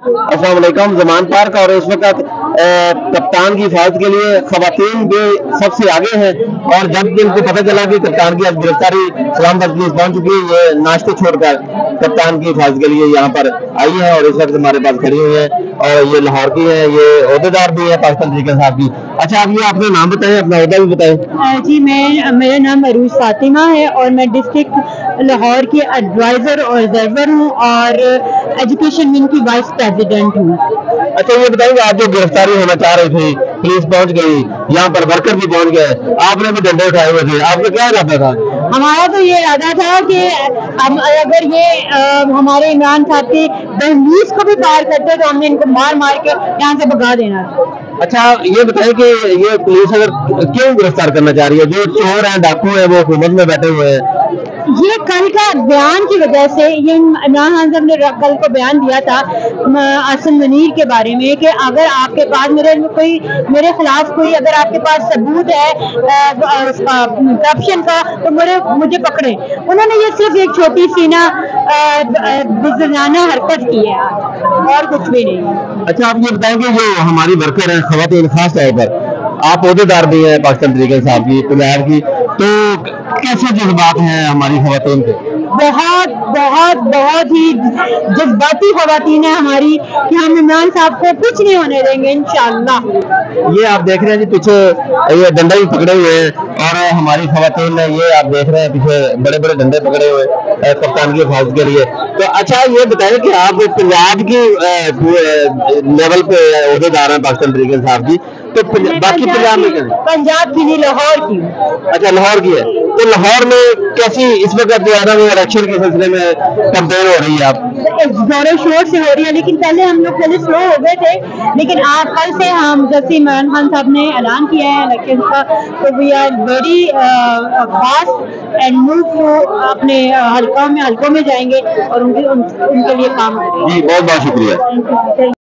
अस्सलाम वालेकुम। ज़मान पार्क और इस वक्त कप्तान की हिफाजत के लिए खवातीन भी सबसे आगे हैं और जब इनको पता चला कि कप्तान की अब गिरफ्तारी इस्लामाबाद पुलिस पहुंच चुकी है, ये नाश्ते छोड़कर कप्तान की हिफाजत के लिए यहाँ पर आई है और इस वक्त हमारे पास खड़ी हुई है और ये लाहौर की है, ये ओहदेदार भी है पाकिस्तान तहरीक इंसाफ की। अच्छा, आप ये अपना नाम बताएं, अपना ओहदा भी बताएं। जी, मेरा नाम अरूज फातिमा है और मैं डिस्ट्रिक्ट लाहौर की एडवाइज़र और ऑब्जर्वर हूँ और एजुकेशन विंग की वाइस प्रेसिडेंट हूँ। अच्छा, ये बताएंगे आप जो गिरफ्तारी होना चाह रही थी, पुलिस पहुंच गई, यहाँ पर वर्कर भी पहुंच गए, आपने भी डंडे उठाए हुए थे, आपका क्या इरादा था? हमारा तो ये इरादा था कि हम अगर ये हमारे इमरान साहब की दहलीज को भी पार करते तो हमने इनको मार मार के यहाँ से भगा देना। अच्छा, ये बताएं कि ये पुलिस अगर क्यों गिरफ्तार करना चाह रही है? जो चोर हैं, डाकू हैं, वो हुकूमत में बैठे हुए हैं। ये कल का बयान की वजह से, ये इमरान खान साहब ने कल को बयान दिया था आसिम मुनीर के बारे में कि अगर आपके पास मेरे खिलाफ कोई अगर आपके पास सबूत है करप्शन का तो मुझे पकड़े। उन्होंने ये सिर्फ एक छोटी सी ना बुज़दिलाना हरकत की है और कुछ भी नहीं। अच्छा, आप ये बताएं कि जो हमारी वर्कर हैं खवातीन, खास तौर पर आप ओहदेदार भी हैं पाकिस्तान तहरीक इंसाफ की, पंजाब की, तो कैसे जज्बात हैं हमारी खवातीन के? बहुत बहुत बहुत ही जज्बाती खवातीन है हमारी कि हम इमरान साहब को कुछ नहीं होने देंगे इंशाअल्लाह। ये आप देख रहे हैं जी, पीछे ये डंडा भी पकड़े हुए हैं और हमारी खवातीन ने, ये आप देख रहे हैं पीछे बड़े बड़े डंडे पकड़े हुए कप्तान की हिफाजत के लिए। तो अच्छा, ये बताएं कि आप पंजाब की लेवल पे ओहदेदार हैं पाकिस्तान तहरीक इंसाफ की, तो बाकी पंजाब में पंजाब की नहीं, लाहौर की। अच्छा, लाहौर की है, तो लाहौर में कैसी इस वक्त इलेक्शन के सिलसिले में कैंपेन हो रही है? आप जोरों शोर से हो रही है, लेकिन हम लोग पहले स्लो हो गए थे, लेकिन आज कल से हम जैसे इमरान खान साहब ने ऐलान किया है इलेक्शन का, तो we are very fast and move to अपने हल्कों में जाएंगे और उनके लिए काम करेंगे। जी, बहुत बहुत शुक्रिया।